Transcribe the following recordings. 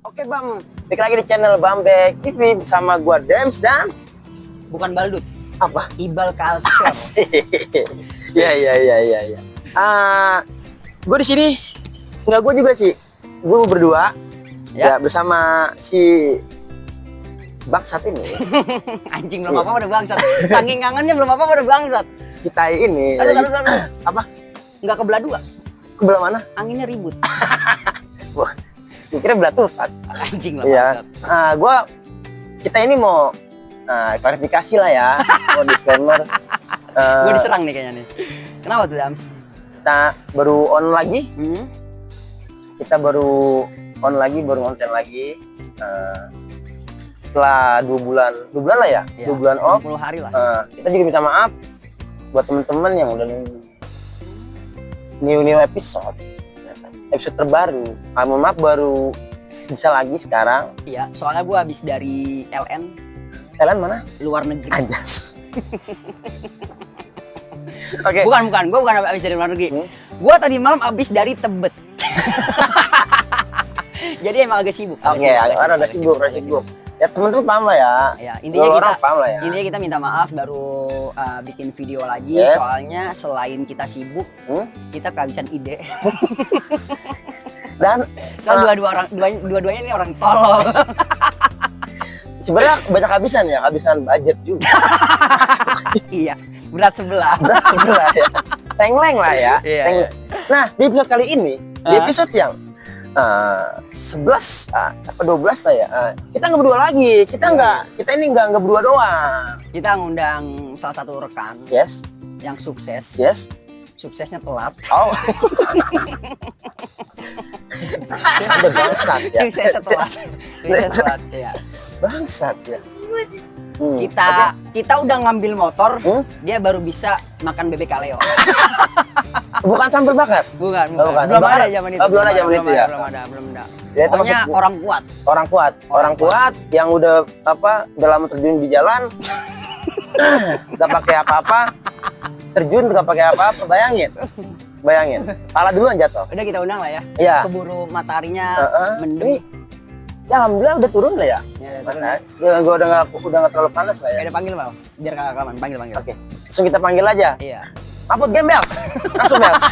Oke Bang, balik lagi di channel Bambek TV bersama gua Dems dan Bukan Baldut, apa? Ibal Culture. Iya. Gue di sini nggak gue juga sih, gue berdua ya, bersama si bangsat ini. Anjing belum apa udah bangsat. Saking kangennya belum apa udah bangsat. Si tai ini. Aduh. Apa? Nggak kebelah dua. Kebelah mana? Anginnya ribut. Wah, kira belah tupat. Anjing lah Iya. bangsat. Kita ini mau klarifikasi lah ya, mau disclaimer. Gue diserang nih kayaknya nih. Kenapa tuh Dams? Kita baru on lagi. Hmm? Kita baru on lagi, baru konten lagi. Setelah 2 bulan lah ya, Ya, 2 bulan off. 10 hari lah. Kita juga minta maaf buat teman-teman yang udah new episode terbaru. Mohon maaf baru bisa lagi sekarang. Iya, soalnya gue habis dari LN, Kalian mana? luar negeri. Anjas. Oke. Bukan, gue bukan habis dari luar negeri. Gue tadi malam habis dari Tebet. Jadi emang agak sibuk. Oke, ada sibuk. Ya teman-teman paham lah ya. Ya, intinya Orang kita paham lah ya. intinya kita minta maaf baru bikin video lagi. Yes. Soalnya selain kita sibuk, kita kehabisan ide. Dan Soal dua-duanya ini orang tolol. sebenarnya banyak kehabisan budget juga. Iya, berat sebelah. Berat ya. Tengleng lah ya. Iya, Tengleng. iya. Nah, di episode kali ini, di episode yang 11 apa 12 lah ya. Kita nggak berdua lagi. Kita ini nggak berdua doang. Kita ngundang salah satu rekan Yes. yang sukses. Yes. Suksesnya telat. Oh. Ada bangsat ya. Suksesnya telat. Ya. Bangsat ya. Kita udah ngambil motor, dia baru bisa makan bebek kaleo. Bukan sambal bakar. Bukan. Bukan. Belum ada zaman itu. Belum ada zaman itu ya. Belum ada. Ya, itu Pokoknya maksud- orang kuat. Orang kuat yang udah lama terjun di jalan. Gak pakai apa-apa. Terjun gak pakai apa-apa. Bayangin. Pala duluan jatuh. Udah kita undang lah ya. Iya. Keburu mataharinya mendung. Ini, ya alhamdulillah udah turun lah ya. Ya, udah turun. Gue udah nggak terlalu panas lah ya. Udah panggil Bang. Biar kakak kelamaan panggil. Oke. Langsung kita panggil aja. Iya. Maput gembel. Langsung Bels.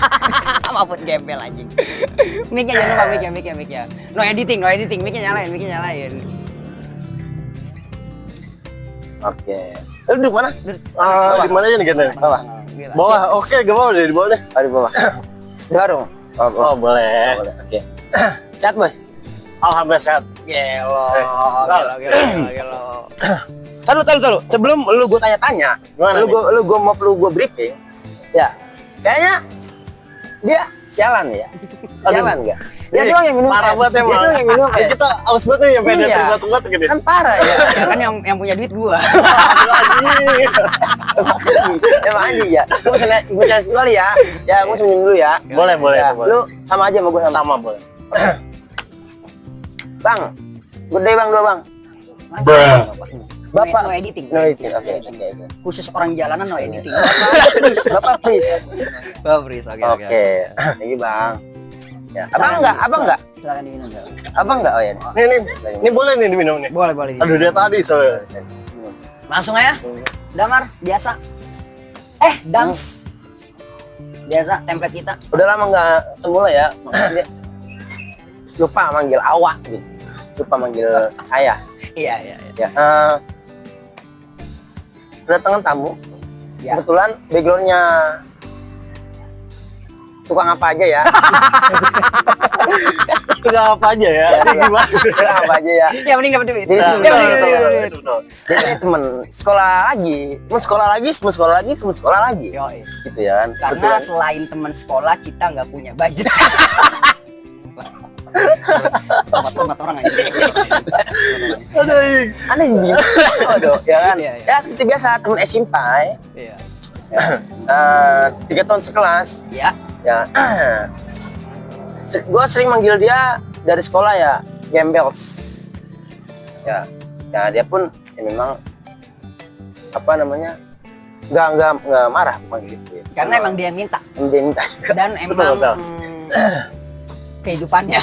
Maput gembel anjing. Mic-nya jangan lupa mic-nya. No editing. Mic-nya nyalain. Oke. Lu duduk mana? Di mana aja nih Gen? Bawah. Gila. Bawah. Oke, gak mau deh di bawah deh. Di bawah. Di warung. Oh, boleh. Boleh. Oke. Sehat boy. Alhamdulillah sehat. Gelo. Taruh. Sebelum lu gue tanya-tanya, Gimana lu gue briefing. Ya. Kayaknya dia sialan ya. Sialan enggak? Dia doang yang minum parah es. banget Dia emang. doang yang minum es. Kita aus banget nih sampai Iya. dia batuk-batuk gini. Kan parah ya. Ya kan yang punya duit gua. Emang anjing ya. Gue bisa kali ya. Ya, gue minum dulu ya. Boleh. Ya, lu sama aja sama gue Sama boleh. Bang. Gede bang, 2 bang. Bapak. No editing. No editing. Oke. Khusus orang jalanan no editing. Bapak please. Oke. Ini bang. Ya. Abang enggak? Silakan diminum. Bang. Abang enggak? Oh ya. Ini boleh nih diminum nih. Boleh. Aduh, dia tadi soalnya. Langsung aja. Damar, biasa. Dams. Biasa template kita. Udah lama enggak ketemu lah ya. Makanya lupa manggil awak gitu. Lupa manggil saya. Iya. Ya. Kedatangan tamu. Ya. Kebetulan backgroundnya tukang apa aja ya. Tukang apa aja ya? Gimana? Tukang apa aja ya. Ya mending dapat duit. Jadi, Betul. Jadi temen sekolah lagi. Yoi. Gitu ya kan. Karena Kebetulan. selain teman sekolah kita nggak punya budget. Tempat orang aja. Aduh. Aneh nih. Waduh, ya kan. Iya. Ya seperti biasa temen SMP. Iya. 3 tahun sekelas. Ya. Ya. Gue sering manggil dia dari sekolah ya, Gembels. Ya. Ya dia pun ya memang apa namanya? Enggak marah manggil gitu ya. Karena emang dia yang minta. Dia minta. Dan emang Betul. kehidupannya.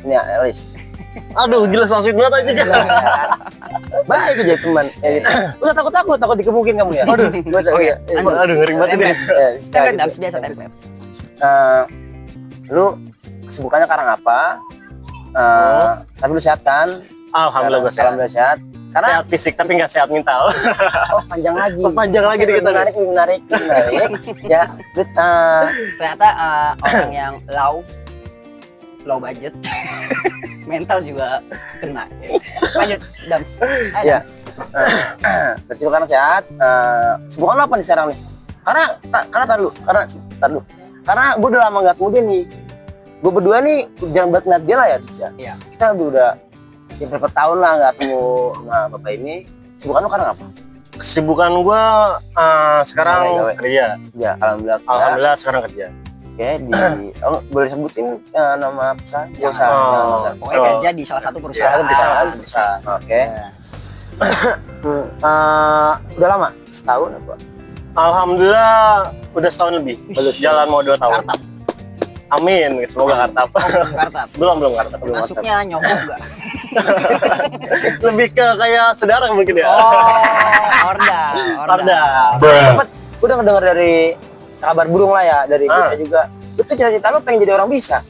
Ini ya, Elis. Aduh, gila so sweet banget aja. Baik aja teman. Ya, gitu. Udah takut dikebukin kamu ya. Aduh, gua Oke, ya. lanjut. Aduh, ngeri banget ini. Template Dams, biasa template. Lu kesibukannya sekarang apa? Tapi lu sehat kan? Alhamdulillah gue sehat. Alhamdulillah sehat. Karena Sehat fisik tapi nggak sehat mental. panjang lagi. Panjang lagi dikit. Menarik. Ya, lu, Ternyata orang yang low budget, mental juga kena. Lanjut Dams. Ayo, Iya. Dams. berarti lu sekarang sehat. Kesibukan lu apa nih sekarang nih? Karena tar dulu. Karena gue udah lama nggak ketemu dia nih. Gue berdua nih jarang banget ngeliat dia lah ya, Tis, ya. Iya. Kita udah ya, berapa tahun lah nggak ketemu sama bapak ini. Kesibukan lu sekarang apa? Kesibukan gue sekarang Gawe. kerja. Ya, alhamdulillah. Alhamdulillah sekarang kerja. Oke, boleh sebutin nama perusahaan? Nggak usah, Oh. jangan usah. Pokoknya kerja di salah satu perusahaan. Bisa. Oke. Ya. Udah lama? Setahun apa? Alhamdulillah udah setahun lebih. Bagus. Jalan mau 2 tahun. Kartap. Amin. Semoga kartap. Kartap. belum kartap. Belum. Masuknya nyogok nggak? Lebih ke kayak saudara mungkin ya. Oh, Orda. Cepet, gue udah ngedenger dari kabar burung lah ya, dari kita juga. Lu tuh cita-cita lu pengen jadi orang bisa.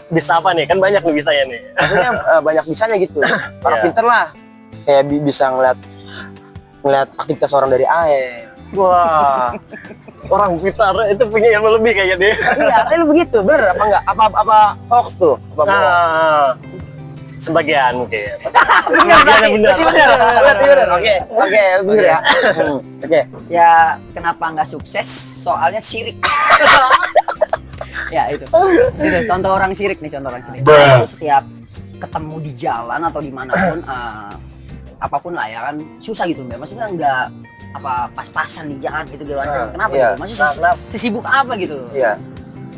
Bisa apa nih? Kan banyak nih bisanya nih. Maksudnya banyak bisanya gitu. Orang Iya. pinter lah. Kayak bisa ngeliat aktivitas orang dari air. Wah. Orang pintar itu punya ilmu lebih kayaknya deh. Iya, tapi lu begitu, bener apa enggak? Apa hoax tuh? Apa bohong? Nah, sebagian mungkin. Bener, bener. Berarti bener. Oke, bener ya. Oke. Ya kenapa nggak sukses? Soalnya sirik. Ya itu. Itu contoh orang sirik nih, contoh orang sirik. Lu setiap ketemu di jalan atau dimanapun, apapun lah ya kan susah gitu Mbak. Maksudnya nggak apa pas-pasan di jalan gitu gitu. Kenapa? Iya. Gitu? Maksudnya sesibuk apa gitu loh? Iya.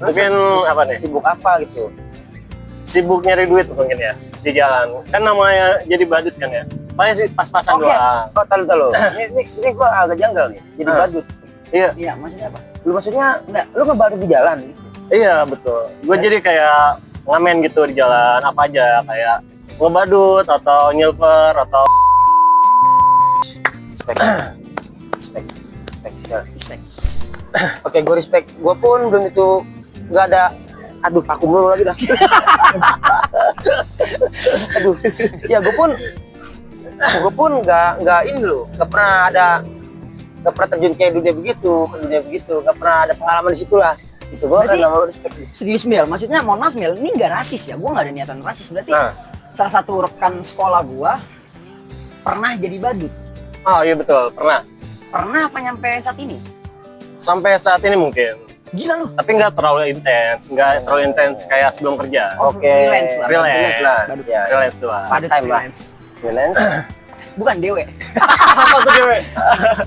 Mungkin apa nih? Sibuk apa gitu? Sibuk nyari duit mungkin ya di jalan. Kan namanya jadi badut kan ya. Paling sih pas-pasan Oke. doang. Oh, tahu. Ini gua agak janggal nih. Jadi badut. Iya, Iya, maksudnya apa? Lu maksudnya enggak, lu ngebadut di jalan gitu. iya betul. Gue jadi kayak ngamen gitu di jalan apa aja kayak ngebadut atau nyilper atau Respect. Oke, gue respect. Gue pun belum itu nggak ada. Aduh, aku mulu lagi dah. Aduh, ya gue pun nggak ini loh. Nggak pernah terjun kayak dunia begitu, nggak pernah ada pengalaman di situ lah. Itu gue Berarti- kan nama respect. Serius Mel, maksudnya mohon maaf Mel, ini nggak rasis ya? Gue nggak ada niatan rasis. Berarti Nah. salah satu rekan sekolah gua pernah jadi badut. oh iya betul pernah. Pernah apa nyampe saat ini? Sampai saat ini mungkin. Gila lu. Tapi nggak terlalu intens kayak sebelum kerja. Oke. Freelance lah. Freelance lah. Badut. Ya, Freelance doang. Badut Part time lah. freelance. freelance. Bukan dewe. Apa tuh cewek?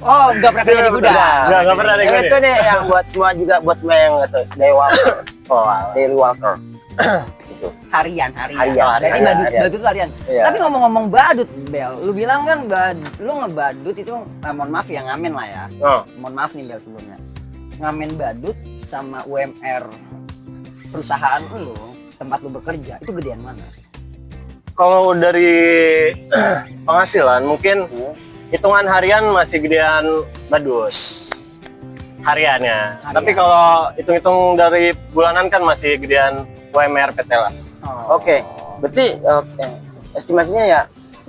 Oh, nggak pernah kerja di gudang. Nggak pernah ada Itu deh yang buat semua yang gitu. Day walker. Daily walker. Gitu. Harian. Harian. Berarti badut itu harian. Iya. Tapi ngomong-ngomong badut, Bel, lu bilang kan lu ngebadut itu, mohon maaf ya ngamen lah ya. Oh, Mohon maaf nih Bel sebelumnya. Ngamen badut sama UMR perusahaan lu, tempat lu bekerja, itu gedean mana? kalau dari penghasilan mungkin hitungan harian masih gedean badut hariannya. Tapi kalau hitung-hitung dari bulanan kan masih gedean UMR PT lah. Oke. Berarti estimasinya ya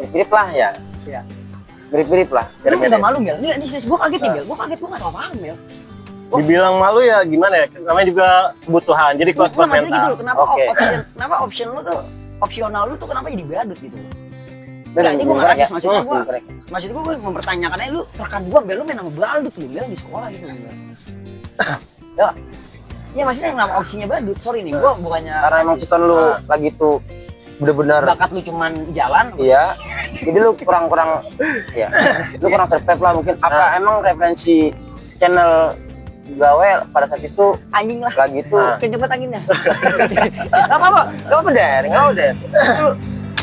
mirip lah ya. Iya. Mirip lah. Lu nggak malu Bel? Ini serius, gue kaget nih Bel, gue kaget, gue nggak tahu apa-apa Bel. Dibilang malu ya gimana ya? Namanya juga kebutuhan. Jadi kuat Nah, maksudnya gitu mental. loh, kenapa Oke. kenapa option lu tuh, opsional lu tuh kenapa jadi badut gitu loh? Bener, Enggak, ini gue nggak rasis, maksudnya gue bener. maksud gue mempertanyakan aja lu rekan gue Bel, lu main sama badut lu Bel di sekolah gitu Bel. Ya maksudnya nama opsinya badut, sorry nih, gue bukannya Karena emang rasis. seton lu lagi tuh bener-bener Bakat lu cuman jalan, iya. Jadi lu kurang ya. Lu kurang survive lah mungkin. Apa emang referensi channel gawe pada saat itu anjing lah. lagi tuh Kecepet anginnya. nggak apa-apa Der, nggak apa Der. Itu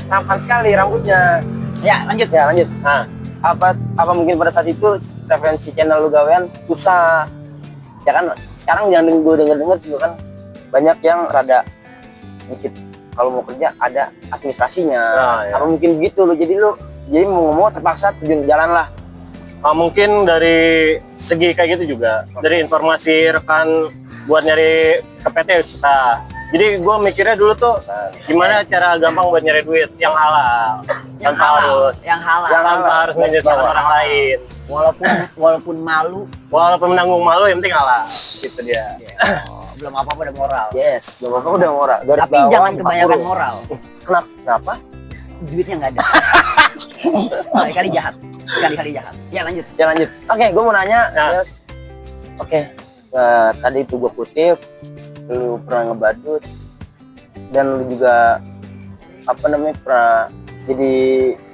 tampan sekali rambutnya. Ya lanjut. Ya lanjut. Nah, Apa mungkin pada saat itu referensi channel lu gawean susah? Ya kan sekarang jangan gue denger juga kan banyak yang rada sedikit kalau mau kerja ada administrasinya. Nah, ya. Apa mungkin begitu lo, jadi mau ngomong terpaksa terjun ke jalan lah. Mungkin dari segi kayak gitu juga, dari informasi rekan buat nyari ke PT susah. Jadi gue mikirnya dulu tuh gimana cara gampang buat nyari duit yang halal, yang tanpa halal, harus yang halal. tanpa harus menyusahkan orang lain. Walaupun malu, Walaupun menanggung malu yang penting halal. Gitu dia. belum apa-apa udah moral. Yes, gak apa-apa udah moral. Garis Tapi bawah, jangan 40. kebanyakan moral. Kenapa? Duitnya nggak ada. Kali-kali jahat. Sekali-kali jahat. Ya lanjut. Ya lanjut. Oke, gue mau nanya. Nah. Ya. Oke, tadi itu gue kutip, lu pernah ngebadut dan lu juga pernah jadi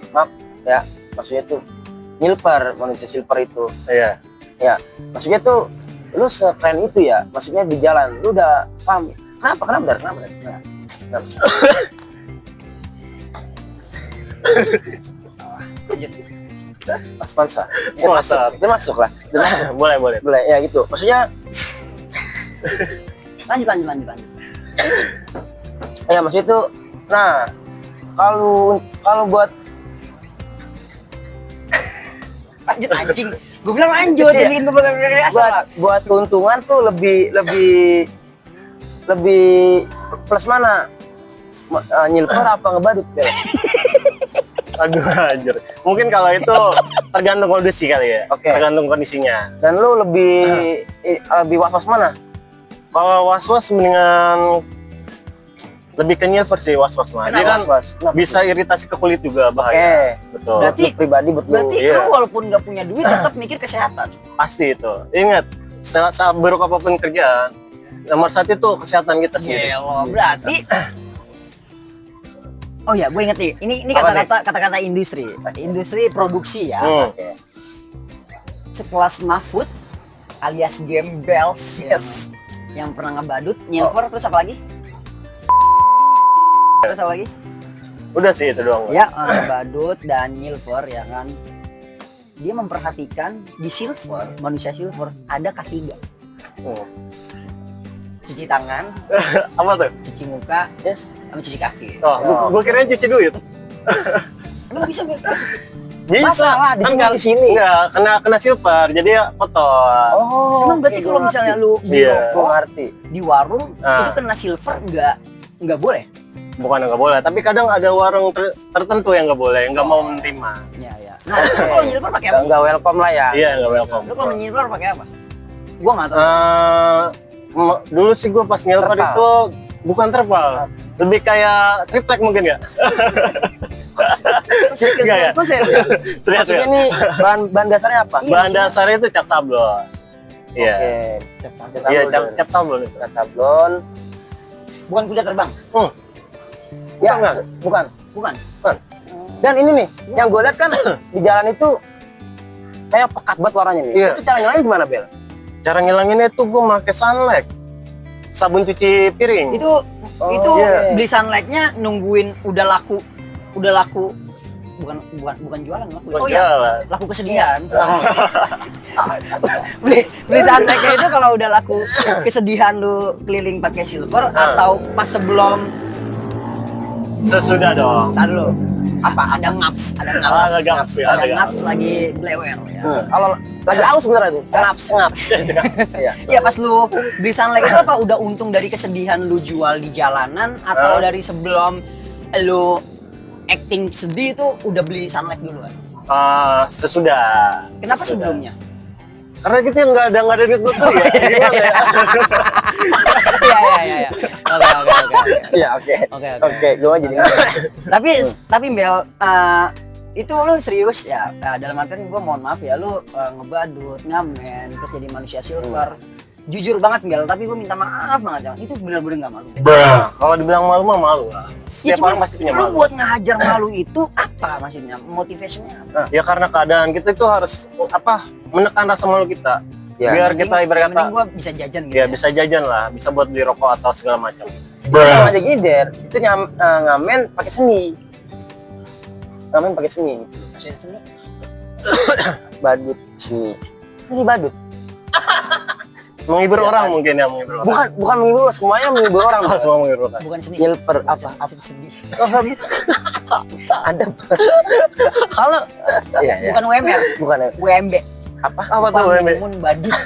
maaf ya, maksudnya tuh nyilper, manusia silver itu. Iya. Ya, maksudnya tuh lu sekeren itu ya, maksudnya di jalan lu udah paham. Kenapa Dar? Lanjut. Sponsor. Sponsor. Dia masuk lah. Boleh. Boleh ya gitu. Maksudnya Lanjut. ya maksudnya itu, nah kalau buat Lanjut anjing. Gue bilang lanjut, Iya. jadi gue bilang asal. buat keuntungan tuh lebih plus mana? Nyilper apa ngebadut, Bel? Aduh anjir. Mungkin kalau itu tergantung kondisi kali ya. Oke. Tergantung kondisinya. Dan lu lebih was-was mana? Kalau was-was mendingan lebih ke nyilver sih was-was mah. Dia kan was-was? Kenapa? bisa iritasi ke kulit juga Oke. bahaya. Betul. Berarti- Lu pribadi buat lu. Berarti Iya. lu walaupun nggak punya duit tetap mikir kesehatan. Pasti itu. Ingat, saat buruk apapun kerjaan, nomor satu itu kesehatan kita sendiri. Berarti Oh ya, gue inget nih. Ini Apa kata-kata industri produksi ya. Oke. Sekelas Mahfud alias Gembels yang pernah ngebadut, nyilver, terus apa lagi? Terus apa lagi? Udah sih itu doang. Ya, ngebadut dan nyilver ya kan. Dia memperhatikan di silver, manusia silver ada K3. Hmm. Cuci tangan, Apa tuh? cuci muka, Yes. sama cuci kaki. Oh, gua kirain cuci duit. Emang bisa Bel? Bisa. Masalah di Kan sini, di sini. Enggak, kena silver. Jadi ya kotor. Oh. Emang berarti oke, kalau gua misalnya ngerti. lu beli Iya. Gua rokok ngerti. di warung Ah. itu kena silver nggak boleh? Bukan nggak boleh, tapi kadang ada warung tertentu yang nggak boleh, nggak mau menerima. Ya. Nah, itu kalau nyilver pakai apa sih? Enggak welcome lah ya. Iya, nggak welcome. Lu kalau nyilver pakai apa? Gua nggak tahu. Dulu sih gue pas nyilver Terpal. itu bukan terpal, lebih kayak triplek mungkin ya. Enggak ya? Terus ya, Serius Maksudnya ya? nih bahan dasarnya apa? Bahan dasarnya itu cap sablon. Iya. Oke. Iya, cap sablon itu. Cat sablon. bukan kuda terbang. Ya, Bukan. bukan. Bukan. Dan ini nih, yang gue lihat kan di jalan itu kayak pekat banget warnanya nih. Iya. Itu cara nyalain gimana, Bel? Cara ngilanginnya itu gue pakai sunlight, sabun cuci piring. Itu iya. beli sunlightnya nungguin udah laku bukan jualan laku. Bos Oh ya, jalan. laku kesedihan. beli sunlightnya itu kalau udah laku kesedihan lu keliling pakai silver atau pas sebelum Sesudah dong. tar lu apa ada ngaps Ada ngaps, ya, ada ngaps. lagi blewer ya. Kalau lagi aus sebenarnya tuh, ngap. Iya. Ya pas lu beli sunlight itu apa udah untung dari kesedihan lu jual di jalanan atau dari sebelum lu acting sedih itu udah beli sunlight duluan? Sesudah. Kenapa Sesudah. sebelumnya? Karena kita nggak ada duit betul ya. Gimana ya? Iya. Oke. Iya, oke. Oke, gue jadi Tapi Bel, itu lu serius ya? Dalam artian gue mohon maaf ya, lu ngebadut, ngamen, terus jadi manusia silver. Jujur banget Bel, tapi gue minta maaf banget ya. Itu benar-benar nggak malu. Kalau dibilang malu mah malu lah. Ya, Setiap orang pasti punya lu malu. buat ngehajar malu itu apa maksudnya? Motivasinya apa? Ya karena keadaan kita itu harus menekan rasa malu kita. Ya. Biar kita ibarat kata gue bisa jajan gitu. ya bisa jajan lah, bisa buat beli rokok atau segala macam. sama aja gini, Der. Itu ngamen pakai seni. Ngamen pakai seni. Maksudnya seni. Badut seni. Ini badut. Menghibur Ya orang kan? mungkin ya, menghibur orang. Bukan menghibur, semuanya menghibur orang. Oh, semua menghibur orang. Bukan sedih. Nyelper apa? Sedih. Ada pas. Kalau iya ya. Bukan UMR, Bukan ya. UMB. Apa? Apa tuh, Upah UMB? minimum badut.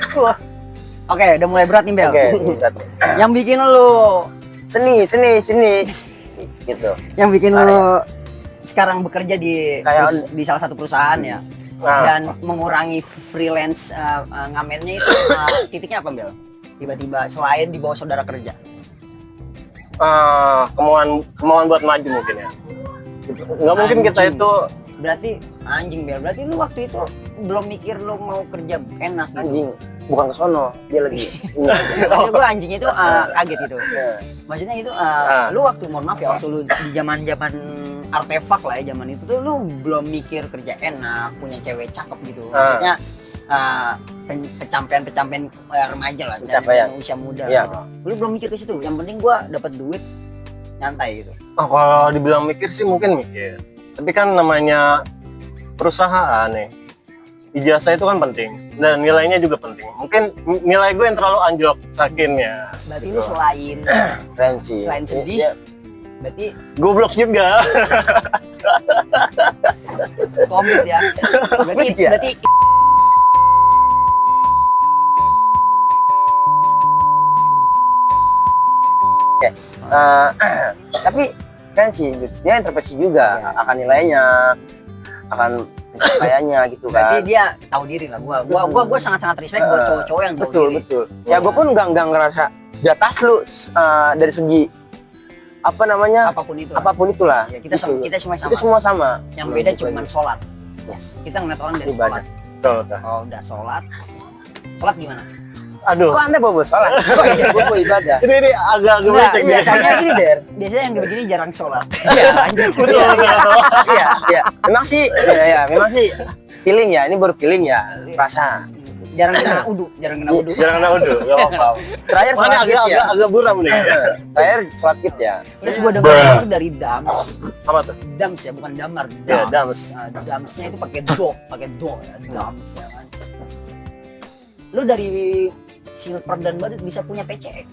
Oke, udah mulai berat nih Bel. Oke, berat. Yang bikin lu Seni. Gitu. yang bikin lu sekarang bekerja di Kayak- di salah satu perusahaan ya. Nah. Dan mengurangi freelance ngamennya itu titiknya apa Bel? Tiba-tiba selain di bawah saudara kerja. Kemauan buat maju mungkin ya. Nggak mungkin kita Anjing. itu Berarti anjing Bel, berarti lu waktu itu belum mikir lu mau kerja enak gitu. Anjing, bukan ke sono, dia lagi. Maksud gue anjing itu kaget gitu. Iya. Maksudnya itu lu waktu mohon maaf ya waktu lu di zaman-zaman artefak lah ya zaman itu tuh lu belum mikir kerja enak, punya cewek cakep gitu. Maksudnya pencapaian remaja lah Pencapaian. dan usia muda. Iya. Gitu. Lu belum mikir ke situ. Yang penting gua dapat duit nyantai gitu. kalau dibilang mikir sih mungkin mikir. Tapi kan namanya perusahaan nih. Ijazah itu kan penting dan nilainya juga penting. Mungkin nilai gue yang terlalu anjlok sakinnya. Berarti Gitu. lu selain Renci. selain sedih, Iya. berarti Goblok juga. komit ya. Berarti Iya. berarti Eh, tapi kan sih dia interpretasi juga Iya. akan nilainya, akan pencapaiannya gitu berarti kan. dia tahu diri lah. Gua sangat-sangat respect buat cowok-cowok yang tahu Betul diri. betul. Ya gue pun nggak ngerasa di atas lu dari segi apa namanya Apapun itulah. apapun itulah. Ya, kita Gitu. kita semua sama. Kita semua sama. Yang beda cuma sholat. Yes. Kita ngeliat orang dari Ibadah. sholat. Betul, betul. Oh, udah sholat. Sholat gimana? Aduh. Kok anda bawa sholat? Gue ibadah. Ini agak Enggak, becek iya, nih. Biasanya gini der. Biasanya yang begini jarang sholat. Iya, anjir. Betul, betul. Iya. Memang sih, memang sih feeling ya. Ini baru feeling ya. Rasa. Jarang kena udu, jarang kena udu. Jangan kena udu, enggak apa-apa. Terakhir Mana sholat id ya. agak buram nih. Terakhir sholat id ya. Terus gua dengar itu dari Dams. Apa tuh? Dams ya, bukan damar. Ya, Dams. Nah, Damsnya itu pakai do ya, Dams ya kan. Lu dari silver dan badut bisa punya PCX.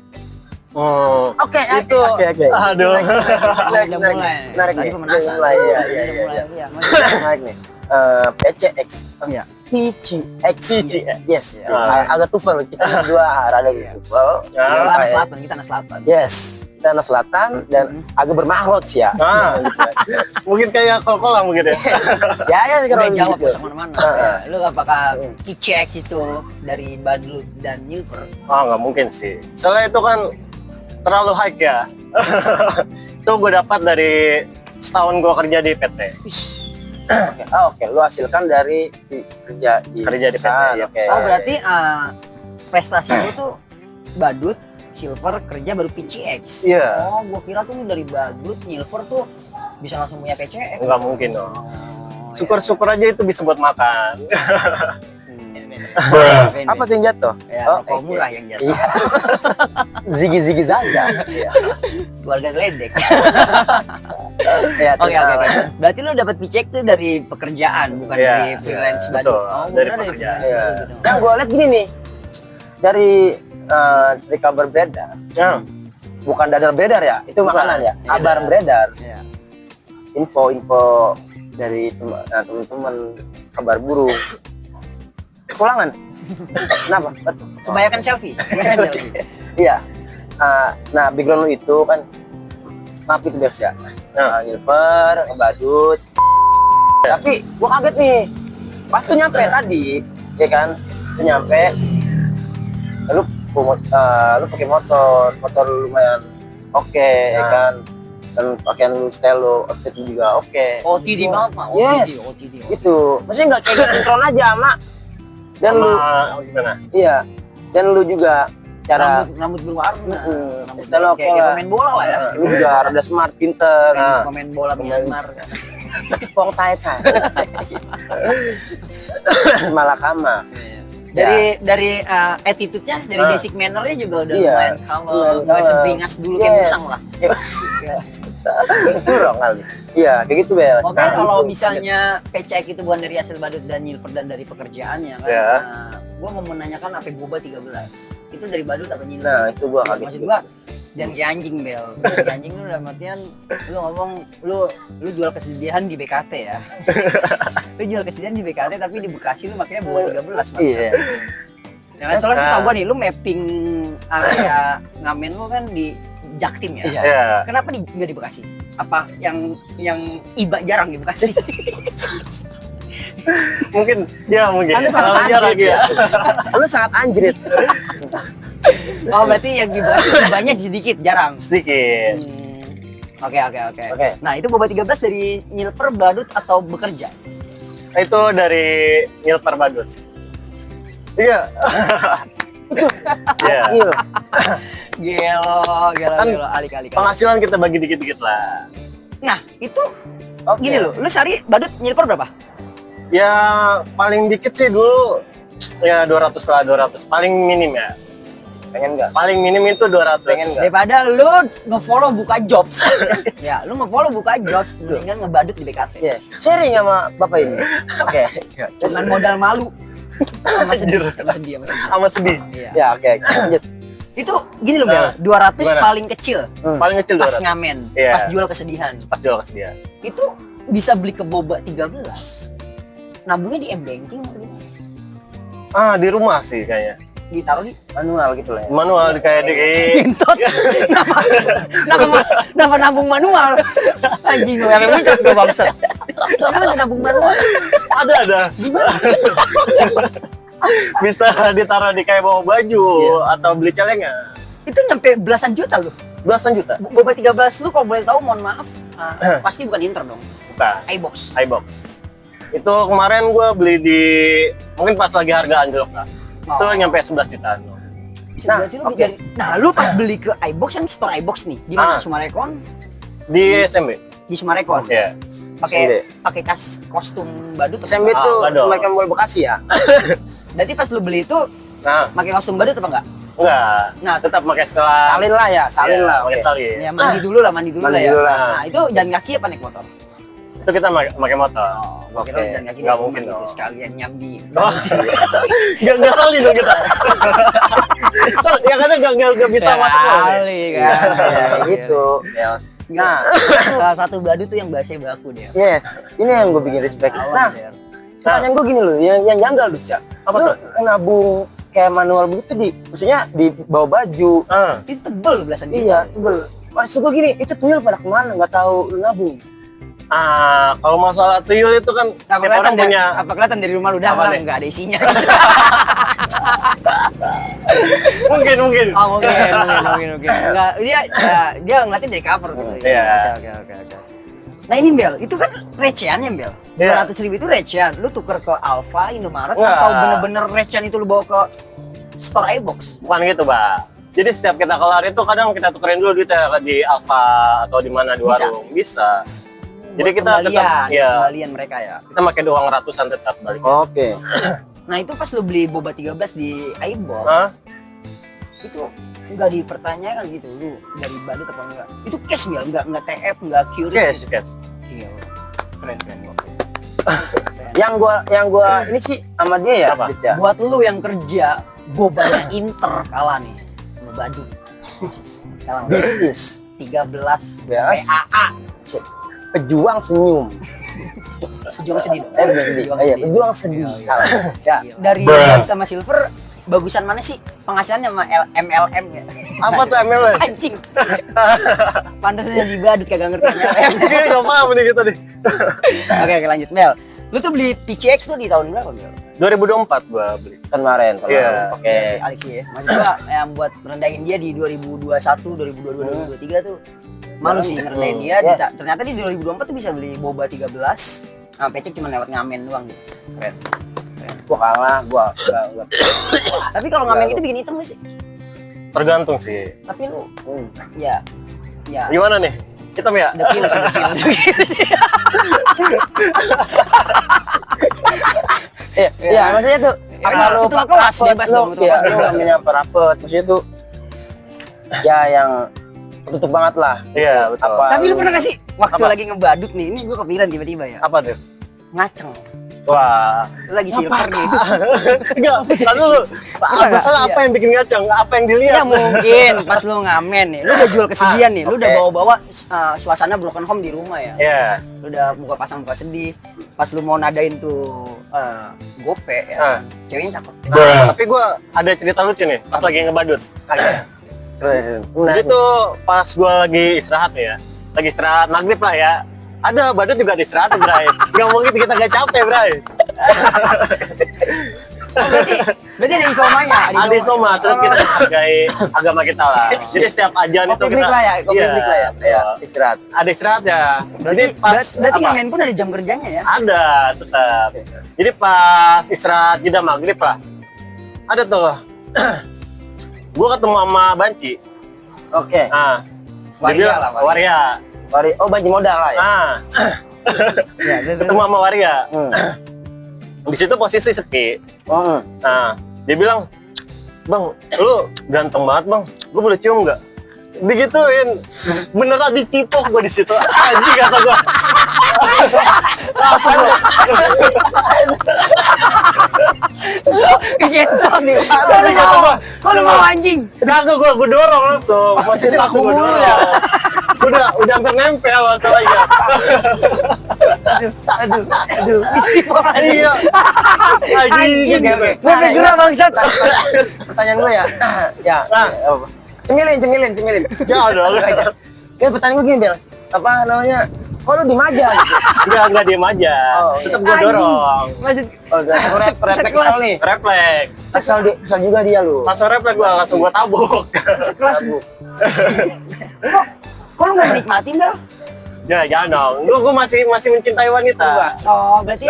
Oke, Itu. Aduh. Udah mulai. Menarik Tadi nih. pemanasan. Mulai, iya, Udah iya, mulai. iya. Iya, masih. Menarik nih. PCX. Iya. PCX. PCX. Yes. Ah. Agak tufel kita berdua ada tufel. Selatan, Ah, selatan, kita anak selatan. Yes. Kita anak selatan dan agak bermahrot sih ya. Ah, mungkin kayak kol-kola mungkin ya. Ya Udah kalau jawab gitu. bisa kemana-mana. Ya, lu apakah PCX itu dari badut dan Nilver? Oh, nggak mungkin sih. Soalnya itu kan terlalu high ya. Itu gue dapat dari setahun gue kerja di PT. Oke. Lu hasilkan dari kerja di Kerja di PT, iya. Oke. Oh berarti prestasi lu tuh badut, silver, kerja baru PCX. Iya. Oh, gua kira tuh lu dari badut, silver tuh bisa langsung punya PCX. Nggak mungkin dong. Oh, Syukur-syukur aja itu bisa buat makan. Apa tuh yang jatuh? Ya, Oh, kok oke. murah yang jatuh. Iya. Zigi saja. Iya. Keluarga geledek. Ya, Oke. Berarti lu dapat PCX tuh dari pekerjaan, bukan Iya, dari freelance iya, badut. betul. Oh, Dari gua kira pekerjaan. freelance Iya. gitu. Yang gue lihat gini nih, dari kabar beredar, Ya. bukan dadar beredar ya, itu Bukan. makanan ya, Iya. kabar beredar, Iya. info dari teman-teman kabar burung, kekulangan. Kenapa? Kebanyakan selfie. Kebanyakan selfie. Iya. Nah, background lu itu kan, maaf itu guys ya, Nilper, ngebadut. Tapi gua kaget nih, pas tuh nyampe tadi, ya kan, tuh nyampe, lu pakai motor lu lumayan oke, ya kan, dan pakaian lu, style lu, outfit lu juga oke. OTD banget, Pak. Yes. OTD. Gitu, maksudnya nggak kayak sinkron aja, Mak. Dan lu, Gimana? iya, dan lu juga cara Rambut berwarna. Mm-mm. Rambut Style kayak oke lah. pemain bola lah ya. lu juga rada smart, pinter, Pemain bola Myanmar. pong tai malakama. Dari attitude-nya, dari basic manner-nya juga udah Iya. lumayan kalau Lumayan nggak kalem. seberingas dulu kayak Yes. musang lah. Curang kali. Iya, kayak gitu Bel. Oke, Nah, kalau itu. misalnya PCX itu bukan dari hasil badut dan Nilver dan dari pekerjaannya kan, Iya. gue gua mau menanyakan apa boba 13. Itu dari badut apa nyilper? Nah, itu gua kaget. Maksud gua jangan kayak anjing Bel. Jangan kayak anjing lu dalam artian lu ngomong lu jual kesedihan di BKT ya. Lu jual kesedihan di BKT tapi di Bekasi lu makanya boba 13 maksudnya. Iya. Ya kan soalnya setahu gua nih lu mapping area ngamen lu kan di Jaktim ya. Iya. Kenapa nggak di Bekasi? Apa yang iba jarang di Bekasi? Mungkin Anda sangat Salah aja lagi ya. Lu sangat anjrit. Oh berarti yang di Bekasi ibanya sedikit, jarang. Sedikit. Oke. Oke. Nah itu boba 13 dari nyilper, badut atau bekerja? Itu dari Nyilper Badut. Iya. Iya. Iya. Gelo, Kan alik. Penghasilan kita bagi dikit-dikit lah. Nah itu Oke. gini loh, lu sehari badut nyilper berapa? Ya paling dikit sih dulu ya 200 lah, 200 paling minim ya. Pengen nggak? Paling minim itu 200. Pengen nggak? Daripada lu nge-follow buka jobs. Ya, lu nge-follow buka jobs mendingan ngebadut di BKT. Iya. Sharing sama bapak ini. Oke. Dengan modal malu. Sama sedih. Sama sedih. Iya. Ya oke. Lanjut. Itu gini loh Bel, 200 Gimana? paling kecil. Paling kecil Pas 200. ngamen, Iya. pas jual kesedihan. Pas jual ke dia. Itu bisa beli ke boba 13. Nabungnya di M-Banking atau gimana? Ah, di rumah sih kayaknya. Ditaruh di Manual gitu lah ya. Manual kayak di Gentot. Nama nabung manual. Anjing gue yang muncul gue bangsat. Kenapa nabung manual? ada. Bisa ditaruh di kayak bawa baju atau beli celengan. Itu nyampe belasan juta loh. Belasan juta. Boba 13 lu kalau boleh tahu mohon maaf. Pasti bukan Inter dong. Bukan. iBox. iBox. Itu kemarin gue beli di mungkin pas lagi harga anjlok lah. Itu nyampe 11 jutaan. Nah, lu pas beli ke iBox kan store iBox nih. Di mana? Ah. Sumarekon? Di SMB. Di Sumarekon. Iya. Pakai tas kostum badut. SMB itu enggak dong. semacam bola Bekasi ya. Berarti pas lu beli itu Nah, pakai kostum badut apa enggak? enggak. Nah, Tetap pakai setelah Salin lah ya, salin Iya, lah. pakai Oke. salin. Ya mandi dulu lah Mandi ya. dulu lah. Nah, itu jalan kaki apa naik motor? Itu kita pakai motor. Gua kira Oke. jalan kaki Nggak naik mungkin motor, dong. sekalian nyambi. Oh. Enggak salin dong kita. Ya kan enggak bisa masuk loh. Kali Ya, kan. kayak gitu. Ya. Nah, salah satu badut tuh yang bahasa baku dia. Yes, ini yang gue bikin respect. Nah, pertanyaan gue gini loh, yang janggal tuh, Cak. Apa Lu tuh? nabung kayak manual begitu maksudnya di bawah baju. Itu tebel loh belasan juta. Iya, tebel. Maksud gue gini, itu tuyul pada kemana? Nggak tahu lu nabung. Kalau masalah tuyul itu kan Apa setiap orang punya apa kelihatan dari rumah lu dah Apa malah nih? nggak ada isinya. mungkin. Oh mungkin. Enggak, dia ngeliatin dari cover gitu. Iya. Oke. Nah ini Bel, itu kan recehannya Bel. Iya. 200.000 itu recehan. Lu tuker ke Alfa, Indomaret Wah. atau bener-bener recehan itu lu bawa ke store iBox? bukan gitu, Mbak. Jadi setiap kita kelar itu kadang kita tukerin dulu duitnya di Alfa atau di mana di Bisa? warung. Bisa. Jadi Buat kita kembalian, tetap ya kembalian mereka ya. kita pakai uang ratusan tetap balik. Oke. Nah itu pas lu beli boba 13 di iBox, Hah? itu nggak dipertanyakan gitu lu dari badut apa enggak? Itu cash Bel, nggak TF, nggak curious. Cash. Iya. Keren. Yang gua ini sih sama dia ya, Apa? Dit, ya. Buat lu yang kerja bobanya Inter kalah nih sama badut. Kalah Bisnis. 13 Yes. PAA. Pejuang senyum. Sejuang sedih dong. Bukan sedih. Iya, pejuang sedih. Salah. Ya. Iya. Dari badut sama silver bagusan mana sih penghasilannya sama MLM ya? Apa tuh MLM? Anjing. Pantasnya di badut kagak ngerti MLM. Ini nggak paham nih kita nih. Oke, lanjut Mel. Lu tuh beli PCX tuh di tahun berapa Mel? 2024 gua beli. Kemarin. Iya. Oke. Si Alexi ya. Maksud gua yang buat merendahin dia di 2021, 2022, 2023 tuh malu sih ngerendahin dia. Yes. Ternyata di 2024 tuh bisa beli boba 13. Nah, pecek cuma lewat ngamen doang gitu. Keren. Gua kalah, gua enggak. Tapi kalau ngamen itu bikin hitam gak sih? Tergantung sih. Tapi lu ya Gimana nih? Hitam ya? dekil sih. Iya, maksudnya tuh apa lu itu kelas bebas dong, itu Iya, kelas lu bebas. namanya rapet. Maksudnya tuh ya yang tutup banget lah. Iya, betul. Apa Tapi lu pernah gak sih waktu Apa? lagi ngebadut nih, ini gue kepikiran tiba-tiba ya, Apa tuh? ngaceng. Wah, Lu lagi silver gitu. enggak, lalu masalah apa yang bikin ngaceng? Apa yang dilihat? Ya mungkin pas lu ngamen nih, lu udah jual kesedihan nih, lu udah Oke. bawa-bawa suasana broken home di rumah ya. Iya. Lu udah muka pasang muka sedih. Pas lu mau nadain tuh gope ya. Ah. Ceweknya cakep. Tapi gua ada cerita lucu nih pas lagi ngebadut. Keren. Jadi tuh pas gua lagi istirahat nih ya, lagi istirahat maghrib lah ya. Ada badut juga di istirahat, Bray. Gak mungkin kita gak capek, Bray. Berarti ada isomanya. Ada soma, terus kita menghargai agama kita lah. Jadi setiap ajan itu Publik kita lah ya, publik lah ya. Ya, istirahat. Ada istirahat ya. Berarti Jadi pas berarti apa? ngamen pun ada jam kerjanya ya. Ada tetap. Jadi pas istirahat jeda maghrib lah. Ada tuh. Gua ketemu sama Banci. Oke. Nah, Waria dia bilang, lah, Waria. Waria. Oh, banci modal lah ya. Ah, Ya, ketemu sama Waria. Hmm. Di situ posisi sepi. Oh, Nah, dia bilang, "Bang, lu ganteng banget, Bang. Gue boleh cium nggak?" Digituin. Beneran dicipok gue di situ. Anjing kata gue. Langsung gua. Gendong nih. Kalau mau anjing. Kagak gue dorong langsung. Posisi langsung gue mulu dorong. ya. Udah hampir nempel masalahnya. Aduh, Iya. Anjing. Gue gerak bangsat. pertanyaan gue ya. Ya. Nah. Apa? Cemilin. Jangan dong. Ya, pertanyaan gue gini, Bel. Apa namanya? Kok lu diem aja gitu? Enggak diem aja. Oh, Tetep gue dorong. Maksud Oh, refleks kesal nih. Refleks. Kesal juga dia lu. Langsung refleks gue, langsung gue tabuk. sekelas Bu. Kok lu nggak nikmatin Bel? Ya jangan dong. Gue masih mencintai wanita. Oh, berarti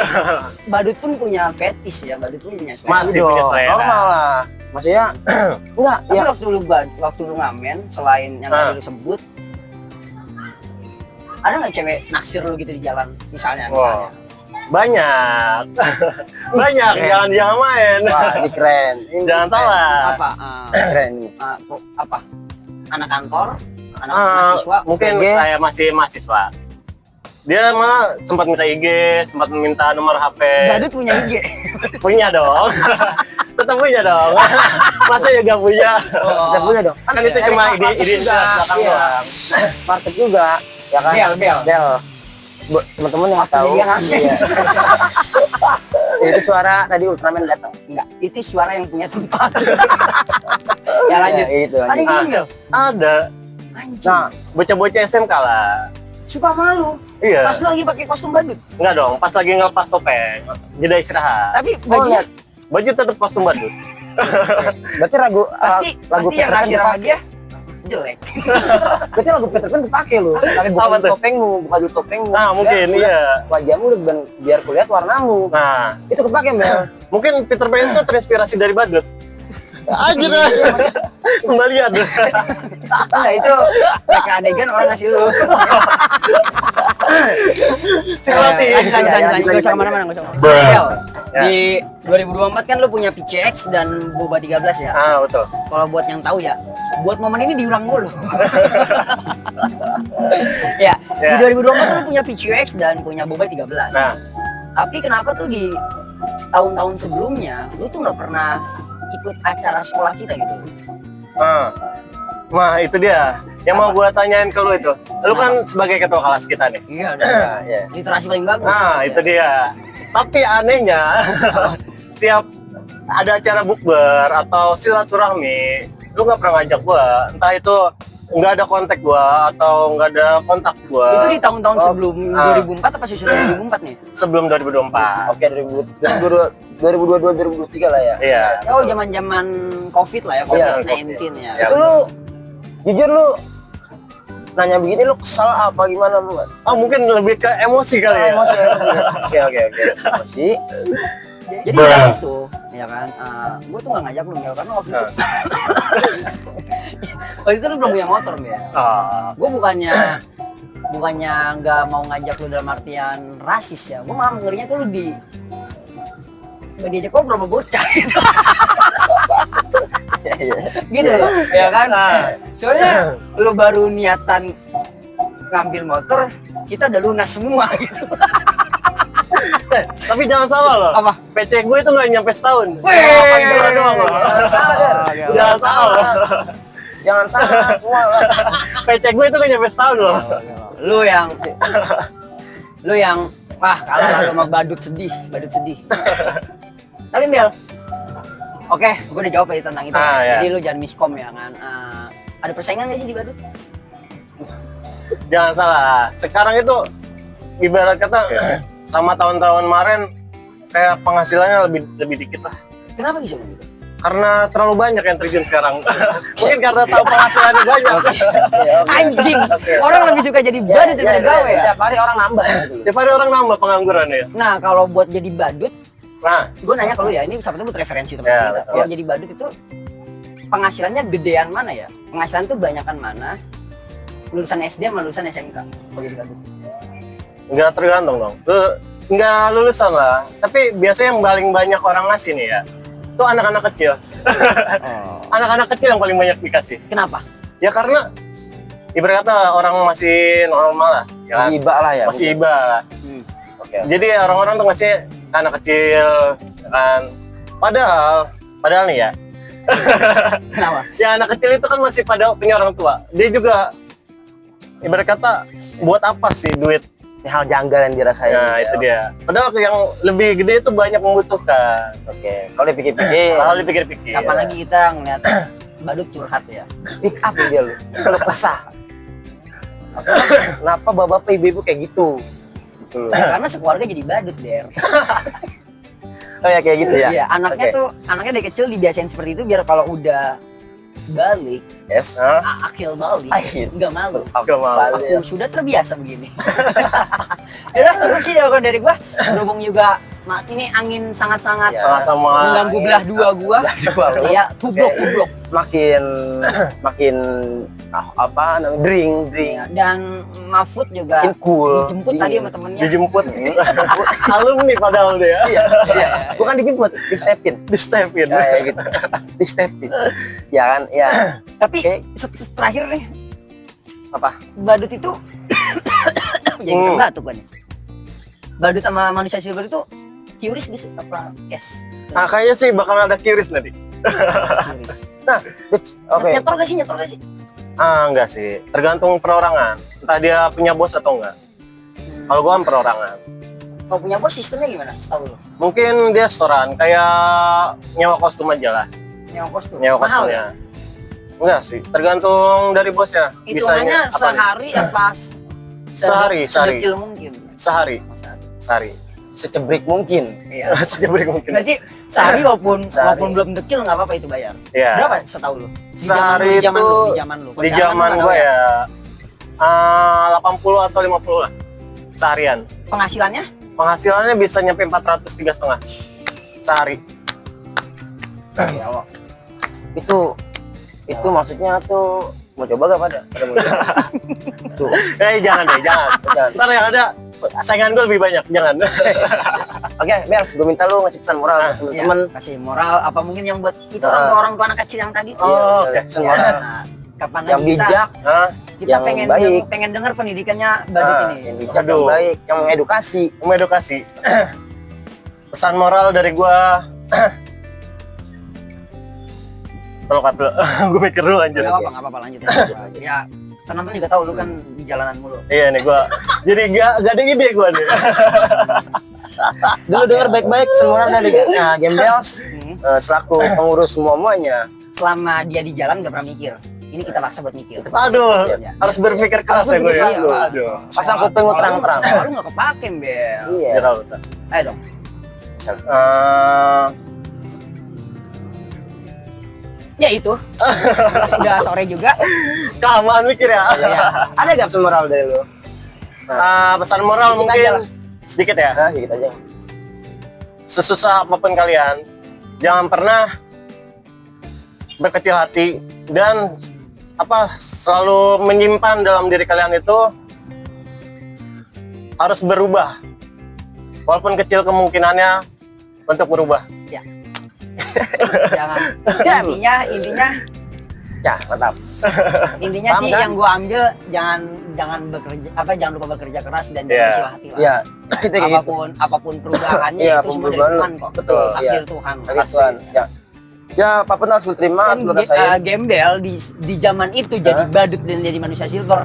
badut pun punya fetis ya, badut pun punya selera. Masih punya selera. Normal lah. Maksudnya enggak Tapi ya. waktu lu ngamen, selain yang tadi lu sebut, ada nggak cewek naksir lu gitu di jalan, misalnya? Wow. Banyak. Banyak, jangan main. Wah, ini keren. Ini Jangan salah. Apa? Keren nih. Apa? Anak kantor, anak Ah, mahasiswa, mungkin sebagai- saya masih mahasiswa. Dia malah sempat minta IG, sempat minta nomor HP. badut punya IG. Punya dong. Tetap punya dong. Masa ya gak punya? Kita punya dong. Kan itu cuma ide belakang Iya. doang. Market juga. Ya kan? Bel. Teman-teman yang tahu. Dia ngamen. Iya. Itu suara tadi Ultraman datang. Enggak, itu suara yang punya tempat. Ya lanjut. Ya, gitu, Ada lanjut. yang Bel? Ada. Anjing. Nah, Bocah-bocah SMK lah. Suka malu. Iya. Pas lu lagi pakai kostum badut. Enggak dong, pas lagi ngelepas topeng. Jeda istirahat. Tapi oh bajunya lihat. Baju tetap kostum badut. Berarti lagu pasti lagu yang Peter Pan naksir sama dipakai. dia jelek. Berarti lagu Peter Pan dipakai lu. Tapi bukan Apa tuh? topengmu, bukan di topengmu. Nah, mungkin Ya, iya. wajahmu dan biar kulihat warnamu. Nah, Itu kepake, Bel. mungkin Peter Pan itu terinspirasi dari badut. Anjir. Kembalian. Nah itu kayak adegan orang ngasih lu. Simulasi. Lanjut, gak usah kemana-mana, gak usah kemana-mana. Bel, di 2024 kan lu punya PCX dan Boba 13 ya. Ah, betul. Kalau buat yang tahu ya, buat momen ini diulang mulu. Ya, di Ya. 2024 tuh lu punya PCX dan punya Boba 13. Nah, Tapi kenapa tuh di tahun-tahun sebelumnya lu tuh nggak pernah ikut acara sekolah kita gitu? Nah, itu dia. Yang mau gua tanyain ke lu itu. Lu kan sebagai ketua kelas kita nih. Iya, Ya. literasi paling bagus. Nah, itu dia. Tapi anehnya, siap ada acara bukber atau silaturahmi, lu nggak pernah ngajak gua. Entah itu nggak ada kontak gua atau nggak ada kontak Itu gua di tahun-tahun Oh, sebelum ah. 2004 apa susulan 2004 nih? sebelum 2024. Oke, 2022 2023 lah ya. Iya. Oh, zaman-zaman Covid lah ya, Iya, COVID-19 ya. Ya. Itu lu jujur lu nanya begini lu kesal apa gimana lu? Oh, mungkin lebih ke emosi kali ya. Emosi. Oke. Emosi. Jadi saat itu, ya kan, gue tuh nggak ngajak lu Mel, karena waktu itu waktu itu lu belum punya motor ya. Ah, Gue bukannya nggak mau ngajak lu dalam artian rasis ya, gue malah ngerinya tuh lu nggak diajak ngobrol sama bocah gitu. Gitu loh, ya kan? Soalnya lu baru niatan ngambil motor, kita udah lunas semua gitu. Tapi jangan salah loh. Apa? PC gue itu nggak nyampe setahun. Wih. 8 bulan doang loh. Jangan salah, Der. Jangan salah. Jangan salah semua lah. PC gue itu nggak nyampe setahun loh. Lu yang wah kalah lah sama badut sedih. Tapi Bel, oke, gue udah jawab ya tentang itu. Ya. Jadi lu jangan miskom ya kan. Ada persaingan nggak sih di badut? Jangan salah. Sekarang itu ibarat kata sama tahun-tahun kemarin kayak penghasilannya lebih dikit lah. Kenapa bisa begitu? Karena terlalu banyak yang terjun sekarang. Mungkin karena tahu penghasilannya banyak. Anjing, orang lebih suka jadi badut daripada gawe ya. Tiap hari orang nambah gitu. Tiap hari orang nambah pengangguran ya. Nah, kalau buat jadi badut, Nah, gue nanya ke lu ya, ini sahabatnya buat referensi teman Ya, kita. betul. Kalau jadi badut itu penghasilannya gedean mana ya? Penghasilan tuh banyakan mana? Lulusan SD sama lulusan SMK kalau jadi badut. nggak tergantung dong. Nggak lulusan lah. Tapi biasanya yang paling banyak orang ngasih nih ya, itu anak-anak kecil. Anak-anak kecil yang paling banyak dikasih. Kenapa? Ya karena ibarat kata orang masih normal lah. Ya kan? Iba lah ya. Masih iba lah. Oke. Jadi orang-orang tuh ngasih ke anak kecil kan. Padahal nih ya, Kenapa? ya anak kecil itu kan masih pada punya orang tua. Dia juga ibarat kata buat apa sih duit? Ini hal janggal yang dirasain. Nah, itu dia. Padahal yang lebih gede itu banyak membutuhkan. Oke. Kalau dipikir-pikir, Kalau dipikir-pikir. Kapan lagi kita ngeliat badut curhat ya? speak up dia lu. Kalau kesah. Kenapa bapak ibu-ibu kayak gitu? Gitu loh. Ya, karena sekeluarga jadi badut Der. Oh ya kayak gitu ya. Iya, anaknya Oke. tuh anaknya dari kecil dibiasain seperti itu biar kalau udah balik, Yes. Hah? akil balik, Akil. nggak malu. Nggak malu. Balik. Aku sudah terbiasa begini. Udah cukup sih kalau dari gua. Berhubung juga ini angin sangat-sangat Ya. Sama-sama. mengganggu belah dua gua. Iya, tubruk. Makin apa namanya drink. Iya, dan Mahfud juga Makin cool. dijemput tadi sama temennya. Dijemput. Alumni padahal dia. Iya. Bukan dijemput, di stepin. Di stepin. Ya gitu. Di stepin. Ya kan? Ya. Tapi Oke. terakhir nih, Apa? badut itu jadi batuk kan. Badut sama manusia silver itu QRIS bisa apa cash? Nah, kayaknya sih bakal ada QRIS nanti. Nah, oke. Nyetor gak sih? Enggak sih. Tergantung perorangan. Entah dia punya bos atau enggak. Kalau gua kan perorangan. Kalau punya bos sistemnya gimana? Setahu lo? Mungkin dia setoran kayak nyewa kostum aja lah. Nyewa kostum. Nyewa Mahal ya? kostumnya. Enggak sih, tergantung dari bosnya. Hitungannya apa nih? sehari apa? Sehari. Sedekil mungkin. Sehari. Secebrik mungkin. Iya. Sejabrik mungkin. Berarti sehari walaupun Sehari. belum dekil nggak apa-apa itu bayar. Iya. Berapa setahu lo? Sehari Di zaman itu lu, di zaman lu. Di zaman gua ya 80 atau 50 lah seharian. Penghasilannya? Penghasilannya bisa nyampe 403,5 sehari. Ya Allah. Itu maksudnya tuh mau coba gak pada? Ada mau coba? Tuh. Jangan deh, jangan. Jangan. Ntar yang ada saingan gue lebih banyak, jangan. Oke, Bels, gue minta lu ngasih pesan moral buat Ya, temen-temen. kasih moral apa mungkin yang buat itu orang tua anak kecil yang tadi. Oh, oke. Pesan Ya, moral nah, kapan yang lagi kita bijak, Hah? kita yang baik. pengen dengar pendidikannya badut ini. yang bijak, yang Aduh. baik, yang mengedukasi. Mengedukasi. Pesan moral dari gua. Kalau kata gue mikir dulu anjir. Gak apa-apa lanjut ya. Penonton juga tahu lu kan di jalanan mulu. Iya nih gua. Jadi gak ada ide gua nih. Dulu denger baik-baik pesan moral dari Gembels selaku pengurus semuanya. Selama dia di jalan gak pernah mikir. Ini kita paksa buat mikir. Aduh, Ya. harus berpikir keras ya gue ya. berpikir keras. Aduh. Pasang kuping lu terang-terang. Soalnya lu gak kepake, Bel. Iya. Ya tahu. Tahu. Ayo dong. Ya itu. Udah sore juga. Kelamaan mikir ya. Ya. Ada gak pesan moral dari lu? Pesan moral Sedikit mungkin aja lah. sedikit ya. Nah, gitu aja. Sesusah apapun kalian, jangan pernah berkecil hati dan selalu menyimpan dalam diri kalian itu harus berubah. Walaupun kecil kemungkinannya untuk berubah. Jangan. Intinya Cah, mantap. intinya Paham sih kan? yang gua ambil jangan jangan lupa bekerja keras dan Iya. jangan kecil hati lah. Iya, kita kayak gitu. Apapun perubahannya Iya, itu semua dari perubahan. Tuhan kok. Betul, Takdir iya. Tuhan. Takdir Tuhan. Ya. Ya, apapun harus lu terima, Dan lu rasain. gembel di zaman itu jadi badut dan jadi manusia silver.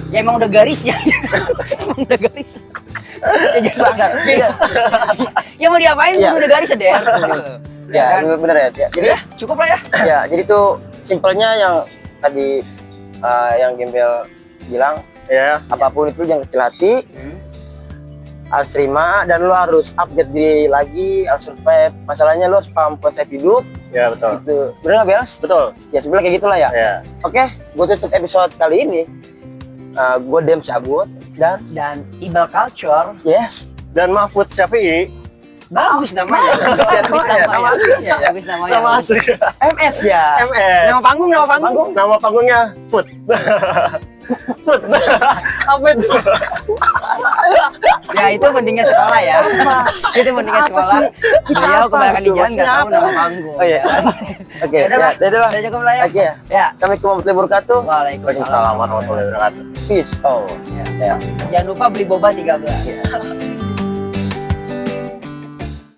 Ya emang udah garisnya. Emang udah garis. Ya jangan ya mau diapain Iya. pun udah garis deh. Ya, bener ya. Ya, Jadi ya cukup lah ya. ya, jadi tuh simpelnya yang tadi yang Gembel bilang, Ya. apapun itu jangan kecil hati, harus terima dan lu harus update diri lagi, harus survive. Masalahnya lu harus paham konsep hidup. Ya betul. Itu bener nggak Bels? Betul. Ya sebenarnya kayak gitulah ya. Ya. Oke, gue tutup episode kali ini. Gue Dem cabut Dan Ibal Culture yes, Dan Mahfud Syafi'i, bagus namanya. Nama aslinya ya. Bagus namanya. nama asli MS ya. MS. Nama panggung. Nama panggungnya Food. Food. Apa itu? Ya itu pentingnya sekolah ya. Itu pentingnya Apa sekolah. sih? Kita Beliau apa kebanyakan di gitu? jalan nggak tahu Maksudnya nama apa? panggung. Oh iya. Oke, Yaudah, ya, Pak. dadah lah. Udah cukup lah ya. Oke ya. Ya. Assalamualaikum warahmatullahi wabarakatuh. Waalaikumsalam. Waalaikumsalam warahmatullahi wabarakatuh. Peace. Oh. Ya. Ya. Jangan lupa beli boba 13.